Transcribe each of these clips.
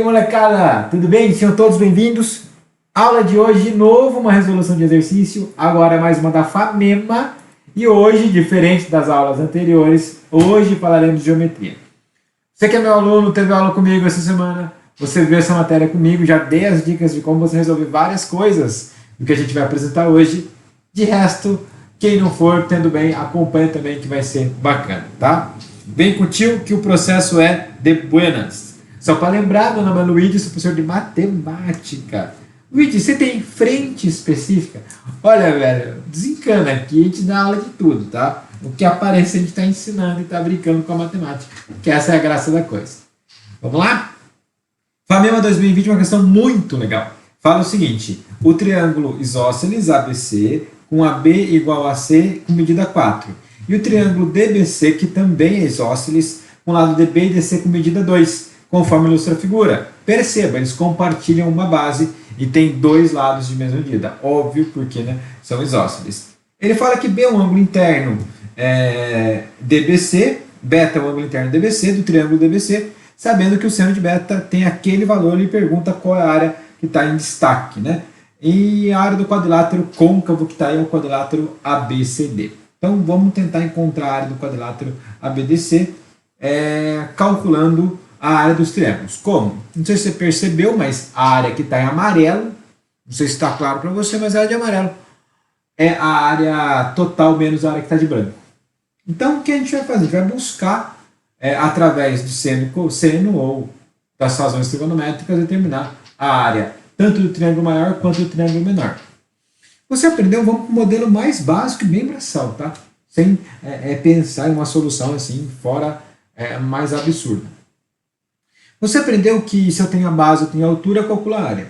aí, molecada? Tudo bem? Sejam todos bem-vindos. Aula de hoje, de novo, uma resolução de exercício. Agora mais uma da FAMEMA. E hoje, diferente das aulas anteriores, hoje falaremos de geometria. Você que é meu aluno, teve aula comigo essa semana, você viu essa matéria comigo, já dei as dicas de como você resolver várias coisas do que a gente vai apresentar hoje. De resto, quem não for tendo bem, acompanha também que vai ser bacana, tá? Vem com o tio que o processo é de buenas. Só para lembrar, meu nome é Luigi, sou professor de matemática. Luigi, você tem frente específica? Olha, velho, desencana aqui, a gente dá aula de tudo, tá? O que aparece a gente está ensinando e está brincando com a matemática, que essa é a graça da coisa. Vamos lá? FAMEMA 2020 é uma questão muito legal. Fala o seguinte, o triângulo isósceles ABC com AB igual a C com medida 4. E o triângulo DBC, que também é isósceles, com lado DB e DC com medida 2, conforme ilustra a figura. Perceba, eles compartilham uma base e têm dois lados de mesma medida. Óbvio, porque né, são isósceles. Ele fala que B é um ângulo interno DBC, beta é um ângulo interno DBC, do triângulo DBC, sabendo que o seno de beta tem aquele valor, ele pergunta qual é a área que está em destaque, né? E a área do quadrilátero côncavo que está aí é o quadrilátero ABCD. Então vamos tentar encontrar a área do quadrilátero ABDC calculando a área dos triângulos. Como? Não sei se você percebeu, mas a área que está em amarelo, não sei se está claro para você, mas a área de amarelo é a área total menos a área que está de branco. Então o que a gente vai fazer? A gente vai buscar, através de seno e cosseno ou das razões trigonométricas, determinar a área tanto do triângulo maior quanto do triângulo menor. Você aprendeu, vamos para o modelo mais básico e bem braçal, tá? Sem pensar em uma solução assim, fora mais absurda. Você aprendeu que se eu tenho a base, eu tenho a altura, eu calculo a área.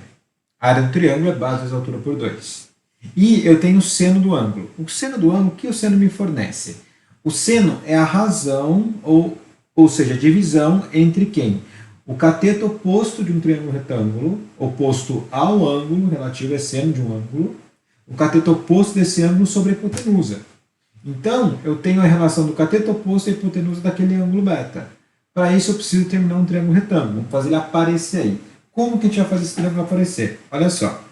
A área do triângulo é base vezes a altura por 2. E eu tenho o seno do ângulo. O seno do ângulo, o que o seno me fornece? O seno é a razão, ou seja, a divisão entre quem? O cateto oposto de um triângulo retângulo, oposto ao ângulo, relativo é seno de um ângulo, o cateto oposto desse ângulo sobre a hipotenusa. Então, eu tenho a relação do cateto oposto e a hipotenusa daquele ângulo beta. Para isso, eu preciso terminar um triângulo retângulo. Vamos fazer ele aparecer aí. Como que a gente vai fazer esse triângulo aparecer? Olha só.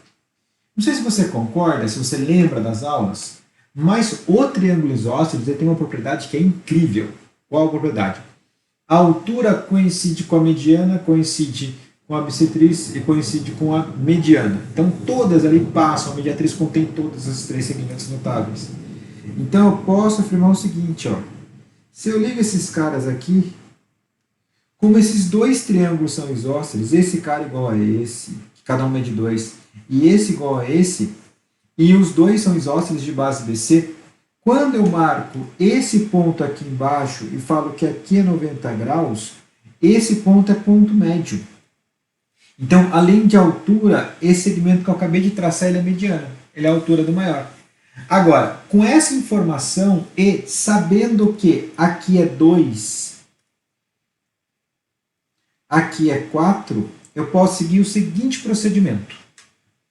Não sei se você concorda, se você lembra das aulas, mas o triângulo isósceles tem uma propriedade que é incrível. Qual a propriedade? A altura coincide com a mediana, coincide com a bissetriz e coincide com a mediana. Então, todas ali passam, a mediatriz contém todos esses três segmentos notáveis. Então, eu posso afirmar o seguinte, ó. Se eu ligo esses caras aqui, como esses dois triângulos são isósceles, esse cara igual a esse, que cada um é de 2, e esse igual a esse, e os dois são isósceles de base BC, quando eu marco esse ponto aqui embaixo e falo que aqui é 90 graus, esse ponto é ponto médio. Então, além de altura, esse segmento que eu acabei de traçar ele é mediano, ele é a altura do maior. Agora, com essa informação e sabendo que aqui é 2, aqui é 4, eu posso seguir o seguinte procedimento.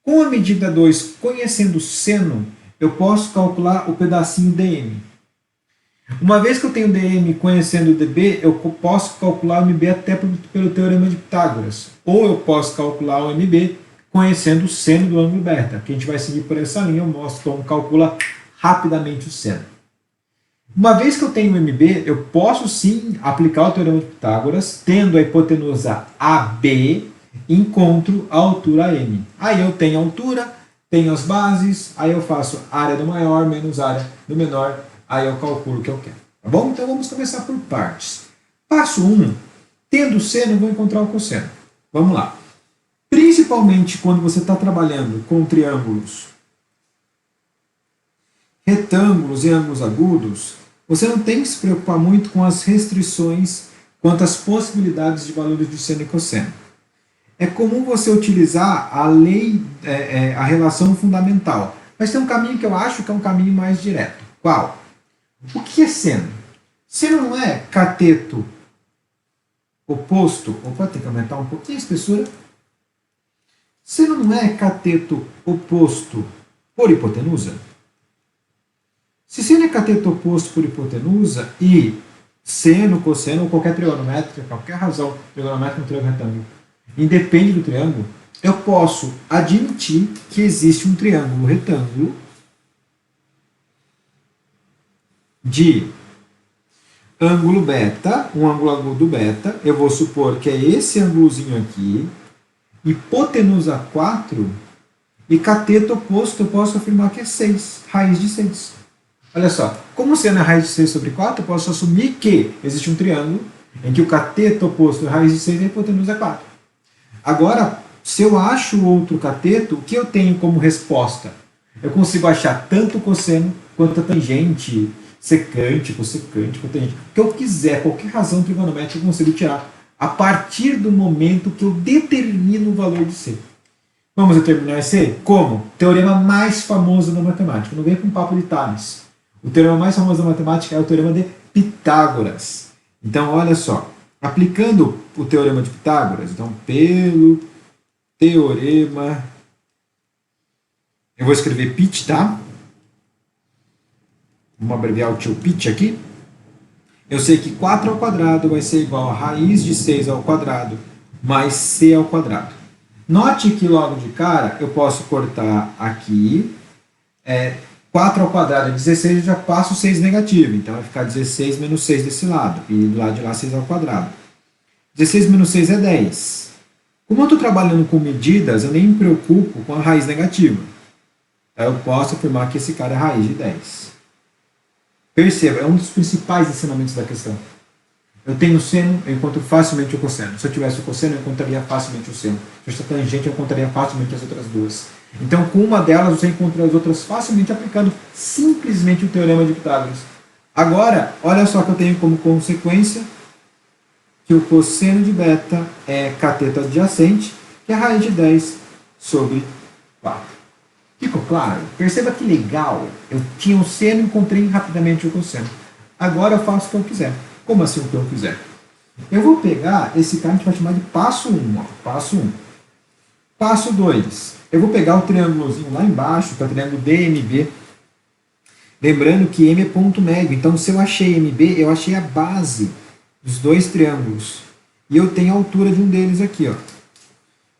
Com a medida 2, conhecendo o seno, eu posso calcular o pedacinho dm. Uma vez que eu tenho dm conhecendo o db, eu posso calcular o mb até pelo teorema de Pitágoras. Ou eu posso calcular o mb conhecendo o seno do ângulo beta, que a gente vai seguir por essa linha, eu mostro como calcula rapidamente o seno. Uma vez que eu tenho o MB, eu posso sim aplicar o teorema de Pitágoras, tendo a hipotenusa AB, encontro a altura AM. Aí eu tenho a altura, tenho as bases, aí eu faço área do maior menos área do menor, aí eu calculo o que eu quero. Tá bom? Então vamos começar por partes. Passo 1, tendo o seno, eu vou encontrar o cosseno. Vamos lá. Principalmente quando você está trabalhando com triângulos retângulos e ângulos agudos, você não tem que se preocupar muito com as restrições quanto às possibilidades de valores de seno e cosseno. É comum você utilizar a lei, a relação fundamental, mas tem um caminho que eu acho que é um caminho mais direto. Qual? O que é seno? Seno não é cateto oposto, opa, tem que aumentar um pouquinho a espessura. Seno não é cateto oposto por hipotenusa? Se seno é cateto oposto por hipotenusa e seno, cosseno ou qualquer trigonométrica, qualquer razão trigonométrica no triângulo retângulo, independe do triângulo, eu posso admitir que existe um triângulo retângulo de ângulo beta, um ângulo agudo beta, eu vou supor que é esse ângulozinho aqui, hipotenusa 4, e cateto oposto eu posso afirmar que é 6, raiz de 6. Olha só, como seno é raiz de 6 sobre 4, eu posso assumir que existe um triângulo em que o cateto oposto é raiz de 6 e a hipotenusa é 4. Agora, se eu acho outro cateto, o que eu tenho como resposta? Eu consigo achar tanto o cosseno quanto a tangente, secante, cossecante, cotangente. O que eu quiser, qualquer razão trigonométrica eu consigo tirar a partir do momento que eu determino o valor de C. Vamos determinar C? Como? Teorema mais famoso da matemática. Não vem com papo de Tales. O teorema mais famoso da matemática é o teorema de Pitágoras. Então, olha só. Aplicando o teorema de Pitágoras, então, pelo teorema... Eu vou escrever Pit, tá? Vamos abreviar o tio Pit aqui. Eu sei que 4 ao quadrado vai ser igual a raiz de 6 ao quadrado mais C ao quadrado. Note que logo de cara eu posso cortar aqui. 4 ao quadrado é 16, eu já passo 6 negativo. Então vai ficar 16 menos 6 desse lado. E do lado de lá 6 ao quadrado. 16 menos 6 é 10. Como eu estou trabalhando com medidas, eu nem me preocupo com a raiz negativa. Então eu posso afirmar que esse cara é raiz de 10. Perceba, é um dos principais ensinamentos da questão. Eu tenho seno, eu encontro facilmente o cosseno. Se eu tivesse o cosseno, eu encontraria facilmente o seno. Se eu tivesse a tangente, eu encontraria facilmente as outras duas. Então, com uma delas, você encontra as outras facilmente aplicando simplesmente o teorema de Pitágoras. Agora, olha só que eu tenho como consequência que o cosseno de beta é cateto adjacente, que é a raiz de 10 sobre 4. Ficou claro? Perceba que legal. Eu tinha o seno e encontrei rapidamente o cosseno. Agora eu faço o que eu quiser. Como assim o que eu quiser? Eu vou pegar esse cara que a gente vai chamar de passo 1. Ó, passo 1. Passo 2. Eu vou pegar o triângulozinho lá embaixo, que é o triângulo DMB. Lembrando que M é ponto médio. Então, se eu achei MB, eu achei a base dos dois triângulos. E eu tenho a altura de um deles aqui. Ó.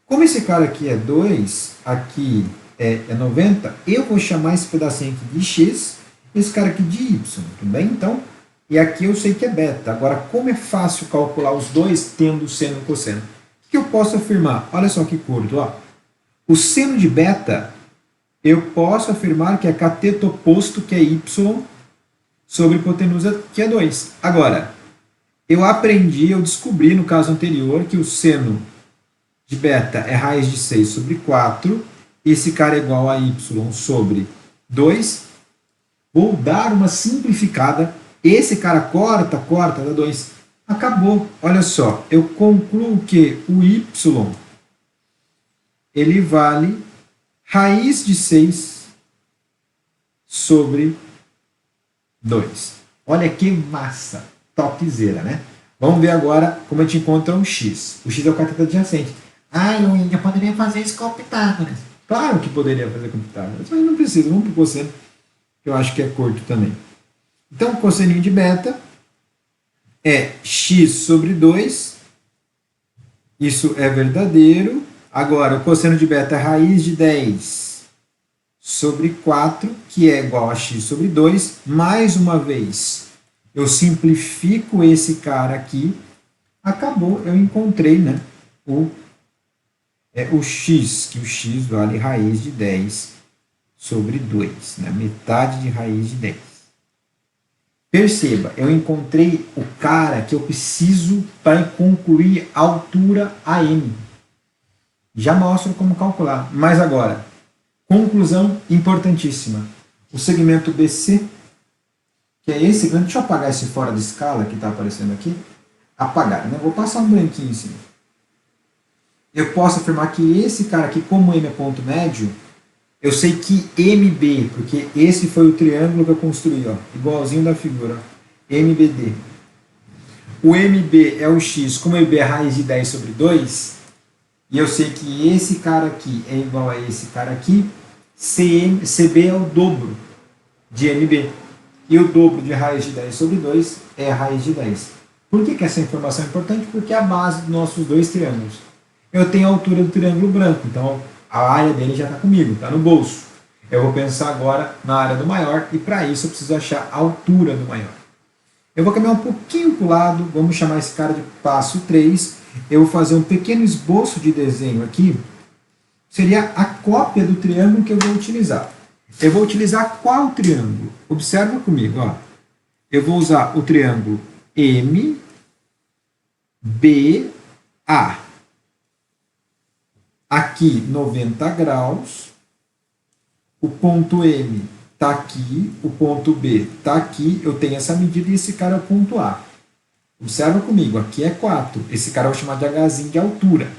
Como esse cara aqui é 2, aqui é 90, eu vou chamar esse pedacinho aqui de x, esse cara aqui de y, tudo bem? Então, e aqui eu sei que é beta. Agora, como é fácil calcular os dois tendo seno e cosseno? O que eu posso afirmar? Olha só que curto, ó. O seno de beta, eu posso afirmar que é cateto oposto, que é y, sobre hipotenusa, que é 2. Agora, eu descobri no caso anterior, que o seno de beta é raiz de 6 sobre 4, esse cara é igual a y sobre 2. Vou dar uma simplificada. Esse cara corta, dá 2. Acabou. Olha só, eu concluo que o y ele vale raiz de 6 sobre 2. Olha que massa. Topzera, né? Vamos ver agora como a gente encontra um x. O x é o cateto adjacente. Luiz, eu poderia fazer isso com o Pitágoras. Claro que poderia fazer com Pitágoras, mas não precisa. Vamos para o cosseno, que eu acho que é curto também. Então, o cosseninho de beta é x sobre 2. Isso é verdadeiro. Agora, o cosseno de beta é raiz de 10 sobre 4, que é igual a x sobre 2. Mais uma vez, eu simplifico esse cara aqui. Acabou, eu encontrei, né, o x, que o x vale raiz de 10 sobre 2, né, metade de raiz de 10. Perceba, eu encontrei o cara que eu preciso para concluir a altura AM. Já mostro como calcular. Mas agora, conclusão importantíssima. O segmento BC, que é esse, deixa eu apagar esse fora de escala que está aparecendo aqui. Apagar, né? Vou passar um branquinho em cima. Eu posso afirmar que esse cara aqui, como M é ponto médio, eu sei que MB, porque esse foi o triângulo que eu construí, ó, igualzinho da figura, ó, MBD. O MB é o x, como MB é raiz de 10 sobre 2, e eu sei que esse cara aqui é igual a esse cara aqui, CB é o dobro de MB. E o dobro de raiz de 10 sobre 2 é a raiz de 10. Por que essa informação é importante? Porque é a base dos nossos dois triângulos. eu tenho a altura do triângulo branco, então a área dele já está comigo, está no bolso. Eu vou pensar agora na área do maior e para isso eu preciso achar a altura do maior. Eu vou caminhar um pouquinho para o lado, vamos chamar esse cara de passo 3. Eu vou fazer um pequeno esboço de desenho aqui. Seria a cópia do triângulo que eu vou utilizar. Eu vou utilizar qual triângulo? Observa comigo. Ó. Eu vou usar o triângulo MBA. Aqui 90 graus. O ponto M está aqui, o ponto B está aqui, eu tenho essa medida e esse cara é o ponto A. Observa comigo, aqui é 4, esse cara eu vou chamar de Hzinho de altura.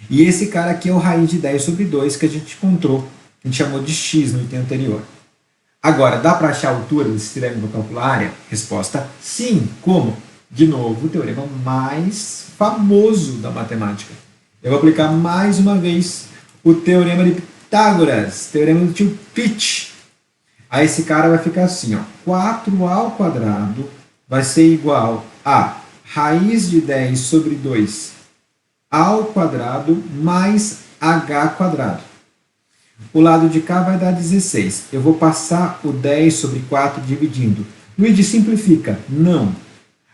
E esse cara aqui é o raiz de 10 sobre 2 que a gente encontrou, que a gente chamou de x no item anterior. Agora, dá para achar a altura desse triângulo calcular área? Resposta sim. Como? De novo, o teorema mais famoso da matemática. Eu vou aplicar mais uma vez o teorema de Pitágoras, teorema do tio Pitt. Aí esse cara vai ficar assim, ó, 4 ao quadrado vai ser igual a raiz de 10 sobre 2 ao quadrado mais h quadrado. O lado de cá vai dar 16. Eu vou passar o 10 sobre 4 dividindo. Luigi, simplifica. Não.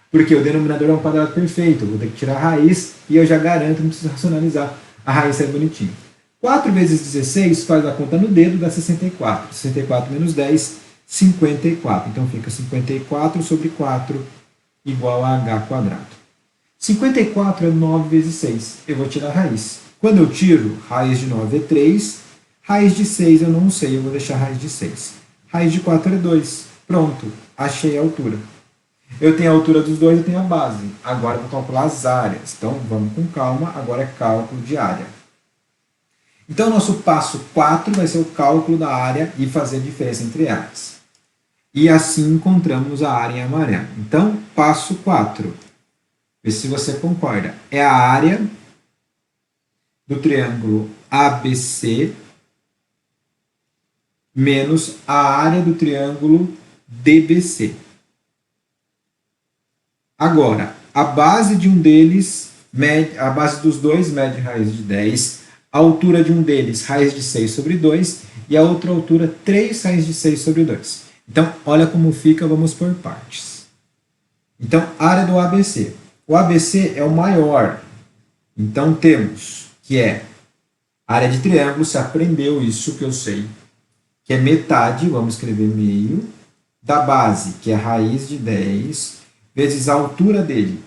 Porque o denominador é um quadrado perfeito. Eu vou ter que tirar a raiz e eu já garanto, não preciso racionalizar. A raiz sai bonitinho. 4 vezes 16 faz a conta no dedo, dá 64. 64 menos 10, 54. Então fica 54 sobre 4 igual a h quadrado. 54 é 9 vezes 6. Eu vou tirar a raiz. Quando eu tiro, raiz de 9 é 3. Raiz de 6 eu não sei, eu vou deixar raiz de 6. Raiz de 4 é 2. Pronto, achei a altura. Eu tenho a altura dos dois, eu tenho a base. Agora eu vou calcular as áreas. Então vamos com calma, agora é cálculo de área. Então, o nosso passo 4 vai ser o cálculo da área e fazer a diferença entre áreas. E assim encontramos a área em amarelo. Então, passo 4. Vê se você concorda. É a área do triângulo ABC menos a área do triângulo DBC. Agora, a base de um deles, a base dos dois mede raiz de 10. A altura de um deles, raiz de 6 sobre 2, e a outra altura, 3 raiz de 6 sobre 2. Então, olha como fica, vamos por partes. Então, área do ABC. O ABC é o maior. Então, temos que é área de triângulo, você aprendeu isso que eu sei, que é metade, vamos escrever meio, da base, que é raiz de 10, vezes a altura dele,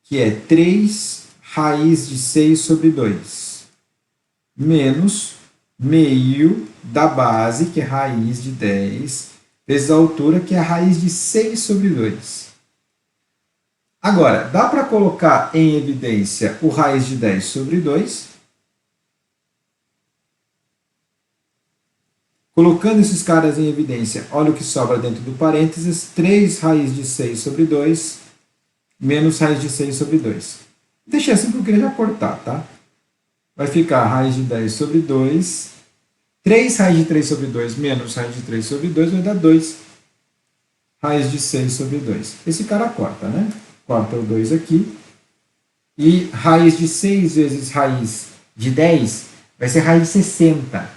que é 3 raiz de 6 sobre 2. Menos meio da base, que é raiz de 10, vezes a altura, que é a raiz de 6 sobre 2. Agora, dá para colocar em evidência o raiz de 10 sobre 2. Colocando esses caras em evidência, olha o que sobra dentro do parênteses, 3 raiz de 6 sobre 2, menos raiz de 6 sobre 2. Deixei assim porque eu queria já cortar, tá? Vai ficar raiz de 10 sobre 2, 3 raiz de 3 sobre 2 menos raiz de 3 sobre 2 vai dar 2 raiz de 6 sobre 2. Esse cara corta, né? Corta o 2 aqui. E raiz de 6 vezes raiz de 10 vai ser raiz de 60.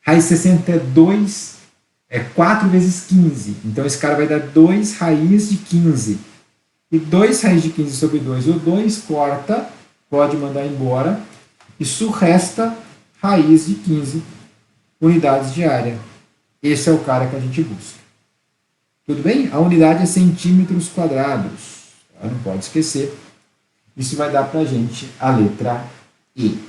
Raiz de 60 é 2, é 4 vezes 15. Então esse cara vai dar 2 raiz de 15. E 2 raiz de 15 sobre 2. O 2 corta, pode mandar embora. Isso resta raiz de 15 unidades de área. Esse é o cara que a gente busca. Tudo bem? A unidade é centímetros quadrados. Tá? Não pode esquecer. Isso vai dar para a gente a letra E.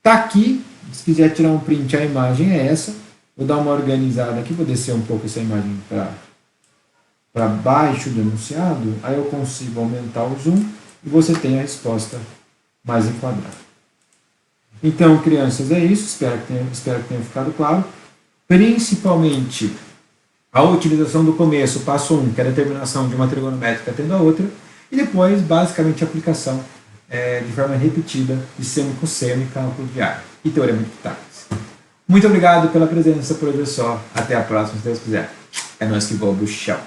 Tá aqui. Se quiser tirar um print, a imagem é essa. Vou dar uma organizada aqui. Vou descer um pouco essa imagem para baixo do enunciado. Aí eu consigo aumentar o zoom e você tem a resposta mais enquadrada. Então, crianças, é isso. Espero que tenha ficado claro. Principalmente a utilização do começo, passo 1, que é a determinação de uma trigonométrica tendo a outra, e depois, basicamente, a aplicação de forma repetida de seno, cosseno e cálculo de área. E teorema de Pitágoras. Muito obrigado pela presença, por hoje é só. Até a próxima, se Deus quiser. É nós que vamos, tchau.